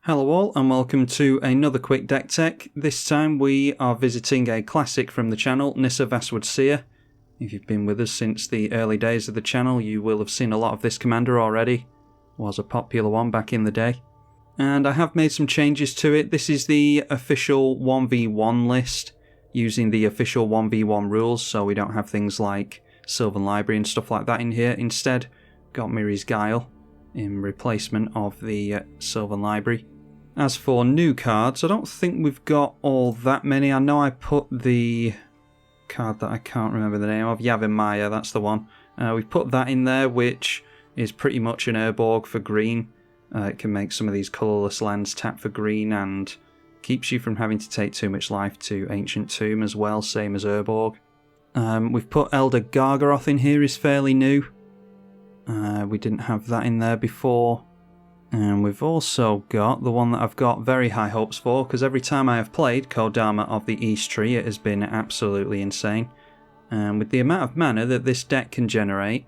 Hello all and welcome to another quick deck tech. This time we are visiting a classic from the channel, Nissa Vastwood Seer. If you've been with us since the early days of the channel, you will have seen a lot of this commander already. Was a popular one back in the day. And I have made some changes to it. This is the official 1v1 list, using the official 1v1 rules, so we don't have things like Sylvan Library and stuff like that in here. Instead, got Mirri's Guile in replacement of the Sylvan Library. As for new cards, I don't think we've got all that many. I know I put the card that I can't remember the name of, Yavin Maya, that's the one. We've put that in there, which is pretty much an Urborg for green. It can make some of these colourless lands tap for green and keeps you from having to take too much life to Ancient Tomb as well, same as Urborg. We've put Elder Gargaroth in here, is fairly new. We didn't have that in there before. And we've also got the one that I've got very high hopes for, because every time I have played Kaldheim of the East Tree, it has been absolutely insane. And with the amount of mana that this deck can generate,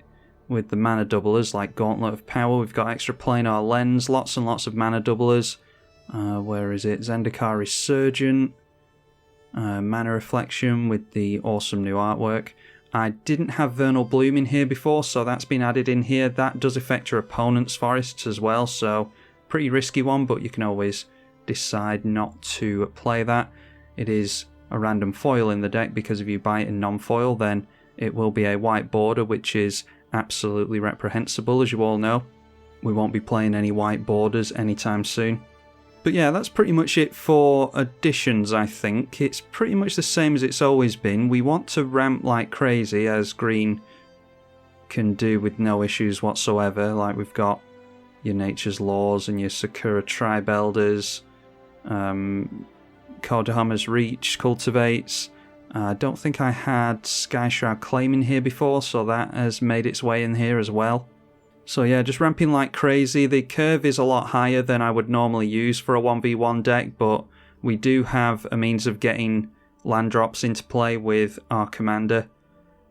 with the mana doublers like Gauntlet of Power, we've got extra planar lens, lots and lots of mana doublers. Where is it? Zendikar Resurgent, Mana Reflection with the awesome new artwork. I didn't have Vernal Bloom in here before, so that's been added in here. That does affect your opponent's forests as well, so pretty risky one, but you can always decide not to play that. It is a random foil in the deck, because if you buy it in non-foil, then it will be a white border, which is absolutely reprehensible, as you all know. We won't be playing any white borders anytime soon. But yeah, that's pretty much it for additions, I think. It's pretty much the same as it's always been. We want to ramp like crazy, as green can do with no issues whatsoever. Like, we've got your Nature's Laws and your Sakura Tribe Elders, Kaldheim's Reach cultivates. I don't think I had Skyshroud Claim in here before, so that has made its way in here as well. So yeah, just ramping like crazy. The curve is a lot higher than I would normally use for a 1v1 deck, but we do have a means of getting land drops into play with our commander,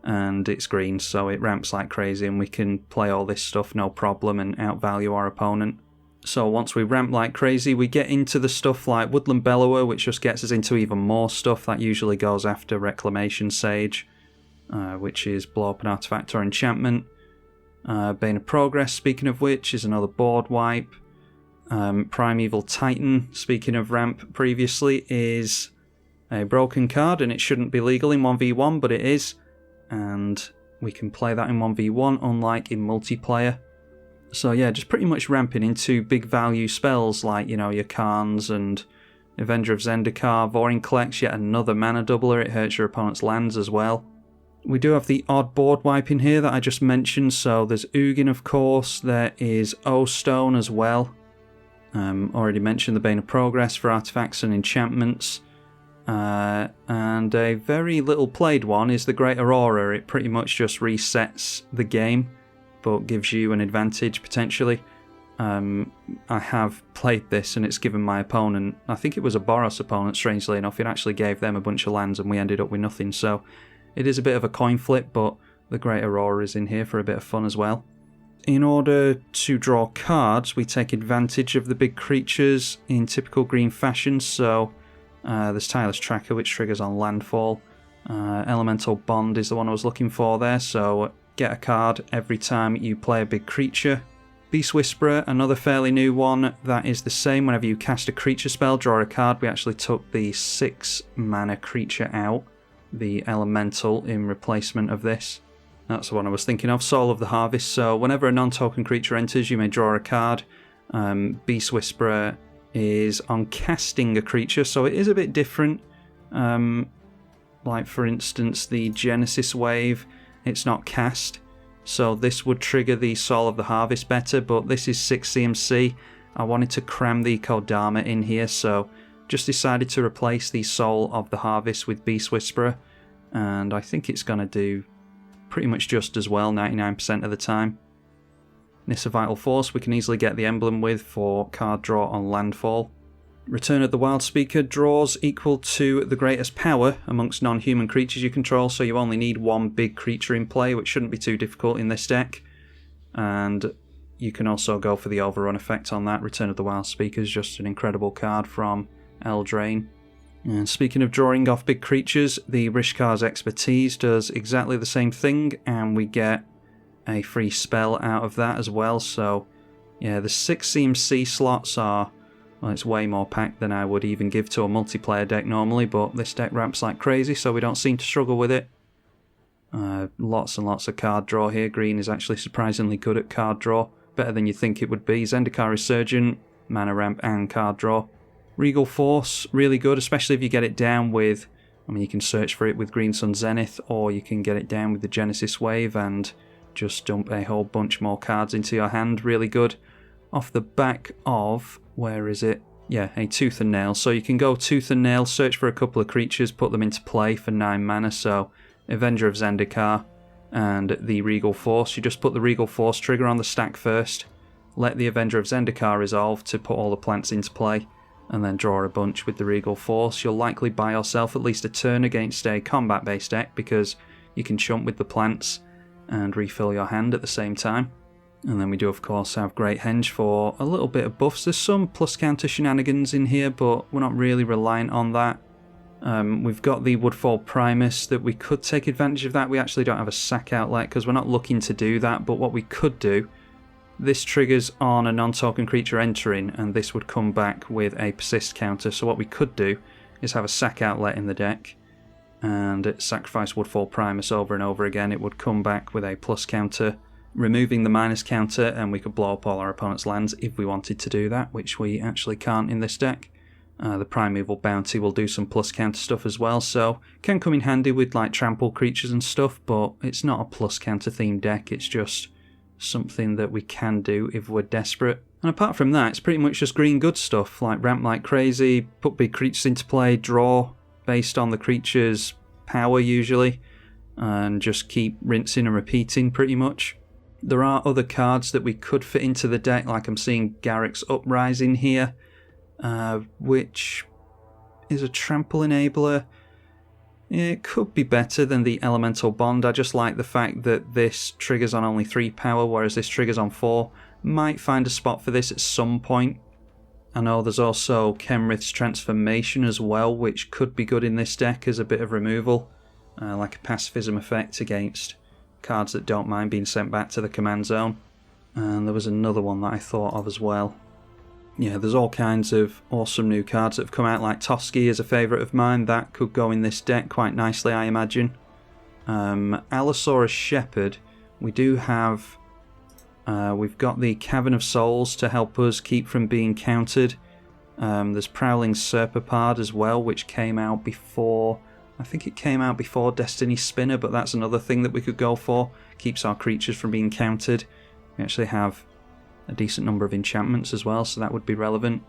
and it's green, so it ramps like crazy and we can play all this stuff no problem and outvalue our opponent. So once we ramp like crazy, we get into the stuff like Woodland Bellower, which just gets us into even more stuff. That usually goes after Reclamation Sage, which is blow up an artifact or enchantment. Bane of Progress, speaking of which, is another board wipe. Primeval Titan, speaking of ramp previously, is a broken card, and it shouldn't be legal in 1v1, but it is. And we can play that in 1v1, unlike in multiplayer. So yeah, just pretty much ramping into big value spells like, your Khans and Avenger of Zendikar. Vorin Collects, yet another mana doubler, it hurts your opponent's lands as well. We do have the odd board wipe in here that I just mentioned, so there's Ugin of course, there is O-Stone as well. Already mentioned the Bane of Progress for artifacts and enchantments. And a very little played one is the Great Aurora. It pretty much just resets the game, but gives you an advantage potentially. I have played this and it's given my opponent, I think it was a Boros opponent strangely enough, it actually gave them a bunch of lands and we ended up with nothing, so it is a bit of a coin flip, but the Great Aurora is in here for a bit of fun as well. In order to draw cards, we take advantage of the big creatures in typical green fashion, so there's Tireless Tracker, which triggers on landfall. Elemental Bond is the one I was looking for there, so get a card every time you play a big creature. Beast Whisperer, another fairly new one, that is the same. Whenever you cast a creature spell, draw a card. We actually took the 6 mana creature out, the elemental, in replacement of this. That's the one I was thinking of, Soul of the Harvest. So whenever a non-token creature enters, you may draw a card. Beast Whisperer is on casting a creature, so it is a bit different. Like for instance, the Genesis Wave, it's not cast, so this would trigger the Soul of the Harvest better, but this is 6 CMC. I wanted to cram the Kodama in here, so just decided to replace the Soul of the Harvest with Beast Whisperer, and I think it's going to do pretty much just as well 99% of the time. Nissa Vital Force we can easily get the emblem with for card draw on landfall. Return of the Wild Speaker, draws equal to the greatest power amongst non-human creatures you control, so you only need one big creature in play, which shouldn't be too difficult in this deck. And you can also go for the overrun effect on that. Return of the Wild Speaker is just an incredible card from Eldraine. And speaking of drawing off big creatures, the Rishkar's Expertise does exactly the same thing, and we get a free spell out of that as well. So yeah, the 6 CMC slots are, well, it's way more packed than I would even give to a multiplayer deck normally, but this deck ramps like crazy, so we don't seem to struggle with it. Lots and lots of card draw here. Green is actually surprisingly good at card draw, better than you think it would be. Zendikar Resurgent, mana ramp and card draw. Regal Force, really good, especially if you get it down with, I mean, you can search for it with Green Sun Zenith, or you can get it down with the Genesis Wave and just dump a whole bunch more cards into your hand. Really good. Off the back of, where is it? Yeah, a Tooth and Nail. So you can go Tooth and Nail, search for a couple of creatures, put them into play for 9 mana. So Avenger of Zendikar and the Regal Force. You just put the Regal Force trigger on the stack first, let the Avenger of Zendikar resolve to put all the plants into play, and then draw a bunch with the Regal Force. You'll likely buy yourself at least a turn against a combat-based deck because you can chump with the plants and refill your hand at the same time. And then we do, of course, have Great Henge for a little bit of buffs. There's some plus counter shenanigans in here, but we're not really reliant on that. We've got the Woodfall Primus that we could take advantage of that. We actually don't have a sack outlet because we're not looking to do that, but what we could do, this triggers on a non-token creature entering, and this would come back with a persist counter. So what we could do is have a sack outlet in the deck and sacrifice Woodfall Primus over and over again. It would come back with a plus counter, removing the minus counter, and we could blow up all our opponent's lands if we wanted to do that, which we actually can't in this deck. The Primeval Bounty will do some plus counter stuff as well, so can come in handy with like trample creatures and stuff, but it's not a plus counter themed deck, it's just something that we can do if we're desperate. And apart from that, it's pretty much just green good stuff, like ramp like crazy, put big creatures into play, draw based on the creature's power usually, and just keep rinsing and repeating pretty much. There are other cards that we could fit into the deck, like I'm seeing Garruk's Uprising here, which is a trample enabler. It could be better than the Elemental Bond. I just like the fact that this triggers on only 3 power, whereas this triggers on 4. Might find a spot for this at some point. I know there's also Kenrith's Transformation as well, which could be good in this deck as a bit of removal, like a pacifism effect against cards that don't mind being sent back to the command zone. And there was another one that I thought of as well. Yeah, there's all kinds of awesome new cards that have come out, like Toski is a favourite of mine. That could go in this deck quite nicely, I imagine. Allosaurus Shepherd, we do have... we've got the Cavern of Souls to help us keep from being countered. There's Prowling Serpapard as well, which came out before... I think it came out before Destiny Spinner, but that's another thing that we could go for. Keeps our creatures from being countered. We actually have a decent number of enchantments as well, so that would be relevant.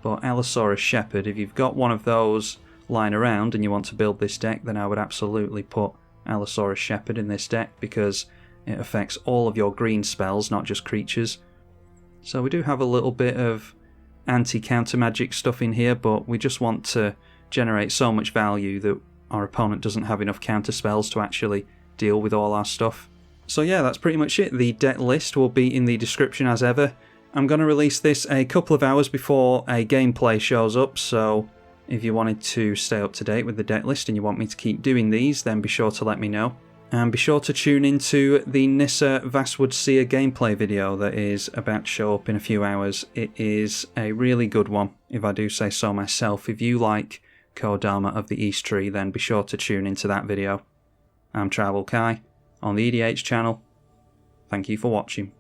But Allosaurus Shepherd, if you've got one of those lying around and you want to build this deck, then I would absolutely put Allosaurus Shepherd in this deck because it affects all of your green spells, not just creatures. So we do have a little bit of anti-counter magic stuff in here, but we just want to generate so much value that our opponent doesn't have enough counter spells to actually deal with all our stuff. So yeah, that's pretty much it. The deck list will be in the description as ever. I'm going to release this a couple of hours before a gameplay shows up, so if you wanted to stay up to date with the deck list and you want me to keep doing these, then be sure to let me know. And be sure to tune into the Nissa Vastwood Seer gameplay video that is about to show up in a few hours. It is a really good one, if I do say so myself. If you like Kodama of the East Tree, then be sure to tune into that video. I'm tribalkai on the EDH channel. Thank you for watching.